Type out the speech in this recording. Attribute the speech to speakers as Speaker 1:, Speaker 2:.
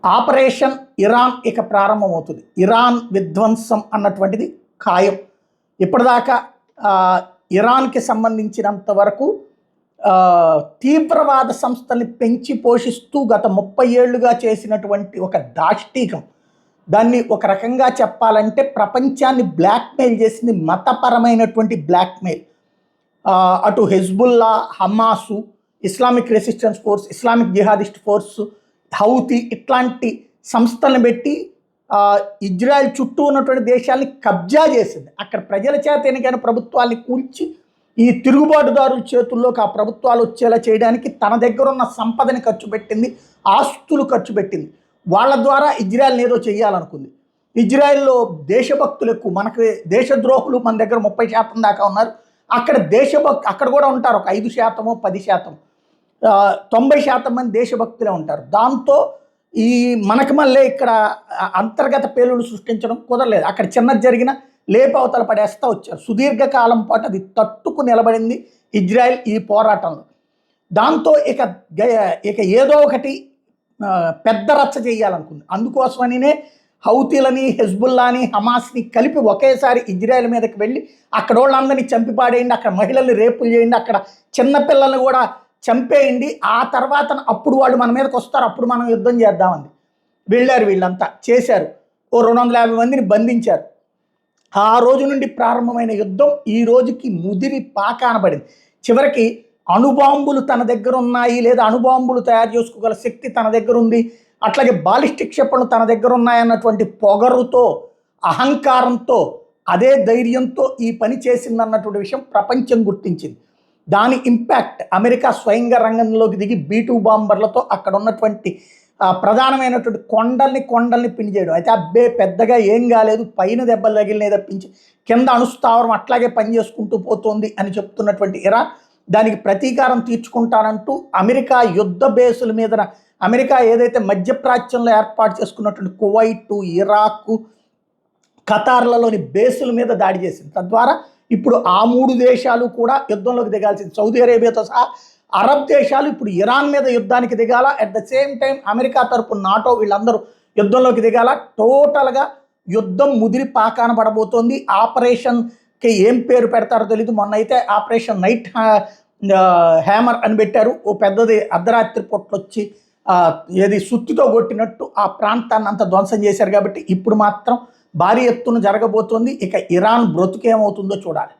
Speaker 1: Operation Iran ఇక ప్రారంభమవుతుంది. Iran విధ్వంసం అన్నటువంటిది ఖాయం. ఇప్పటిదాకా ఇరాన్కి సంబంధించినంత వరకు తీవ్రవాద సంస్థల్ని పెంచి పోషిస్తూ గత 30 ఏళ్లుగా చేసినటువంటి ఒక దాష్టీకం, దాన్ని ఒక రకంగా చెప్పాలంటే ప్రపంచాన్ని బ్లాక్మెయిల్ చేసింది మతపరమైనటువంటి బ్లాక్మెయిల్. అటు Hezbollah, Hamas, Islamic resistance force, Islamic jihadist force, Houthi ఇట్లాంటి సంస్థలను పెట్టి ఇజ్రాయెల్ చుట్టూ ఉన్నటువంటి దేశాలని కబ్జా చేసింది. అక్కడ ప్రజల చేత ఎన్నికైన ప్రభుత్వాన్ని కూల్చి ఈ తిరుగుబాటుదారుల చేతుల్లోకి ఆ ప్రభుత్వాలు వచ్చేలా చేయడానికి తన దగ్గర ఉన్న సంపదని ఖర్చు పెట్టింది, ఆస్తులు ఖర్చు పెట్టింది. వాళ్ళ ద్వారా ఇజ్రాయెల్ని ఏదో చేయాలనుకుంది. ఇజ్రాయెల్లో దేశభక్తులు ఎక్కువ, మనకి దేశద్రోహులు మన దగ్గర 30% దాకా ఉన్నారు. అక్కడ అక్కడ కూడా ఉంటారు ఒక 5%, 10%, 90% మంది దేశభక్తులే ఉంటారు. దాంతో ఈ మనకి మళ్ళీ ఇక్కడ అంతర్గత పేలుళ్ళు సృష్టించడం కుదరలేదు. అక్కడ చిన్నది జరిగిన లేపవతల పడేస్తా వచ్చారు. సుదీర్ఘకాలం పాటు అది తట్టుకు నిలబడింది ఇజ్రాయెల్ ఈ పోరాటంలో. దాంతో ఇక ఏదో ఒకటి పెద్ద రచ్చ చేయాలనుకుంది. అందుకోసమనినే హౌతీలని, హెజ్బుల్లాని, హమాస్ని కలిపి ఒకేసారి ఇజ్రాయెల్ మీదకి వెళ్ళి అక్కడ వాళ్ళందరినీ చంపిపాడేయండి, అక్కడ మహిళల్ని రేపులు చేయండి, అక్కడ చిన్నపిల్లల్ని కూడా చంపేయండి, ఆ తర్వాత అప్పుడు వాళ్ళు మన మీదకి వస్తారు, అప్పుడు మనం యుద్ధం చేద్దామంది. వెళ్ళారు, వీళ్ళంతా చేశారు. ఓ 250 మందిని బంధించారు. ఆ రోజు నుండి ప్రారంభమైన యుద్ధం ఈ రోజుకి ముదిరి పాకానబడింది. చివరికి అణుబాంబులు తన దగ్గర ఉన్నాయి, లేదా అణుబాంబులు తయారు చేసుకోగల శక్తి తన దగ్గర ఉంది, అట్లాగే బాలిస్టిక్ క్షిపణులు తన దగ్గర ఉన్నాయన్నటువంటి పొగరుతో, అహంకారంతో, అదే ధైర్యంతో ఈ పని చేసిందన్నటువంటి విషయం ప్రపంచం గుర్తించింది. దాని ఇంపాక్ట్ అమెరికా స్వయంగా రంగంలోకి దిగి B-2 బాంబర్లతో అక్కడ ఉన్నటువంటి ప్రధానమైనటువంటి కొండల్ని పిండి చేయడం. అయితే అబ్బే పెద్దగా ఏం కాలేదు, పైన దెబ్బలు తగిలినే తప్పించి కింద అణుస్థావరం అట్లాగే పనిచేసుకుంటూ పోతుంది అని చెప్తున్నటువంటి ఇరాన్ దానికి ప్రతీకారం తీర్చుకుంటానంటూ అమెరికా యుద్ధ బేసుల మీద, అమెరికా ఏదైతే మధ్యప్రాచ్యంలో ఏర్పాటు చేసుకున్నటువంటి కువైట్, ఇరాక్, ఖతార్లలోని బేసుల మీద దాడి చేసింది. తద్వారా ఇప్పుడు ఆ 3 దేశాలు కూడా యుద్ధంలోకి దిగాల్సింది. సౌదీ అరేబియాతో సహా అరబ్ దేశాలు ఇప్పుడు ఇరాన్ మీద యుద్ధానికి దిగాల. At the same time America తరపు నాటో వీళ్ళందరూ యుద్ధంలోకి దిగాల. టోటల్గా యుద్ధం ముదిరి పాకాన పడబోతోంది. ఆపరేషన్కి ఏం పేరు పెడతారో తెలీదు. మొన్న అయితే ఆపరేషన్ నైట్ హ్యామర్ అని పెట్టారు. ఓ పెద్దది అర్ధరాత్రి పొట్టొచ్చి ఏది సుత్తితో కొట్టినట్టు ఆ ప్రాంతాన్ని అంతా ధ్వంసం చేశారు. కాబట్టి ఇప్పుడు మాత్రం భారీ ఎత్తున జరగబోతోంది. ఇక ఇరాన్ బ్రతుకేమవుతుందో చూడాలి.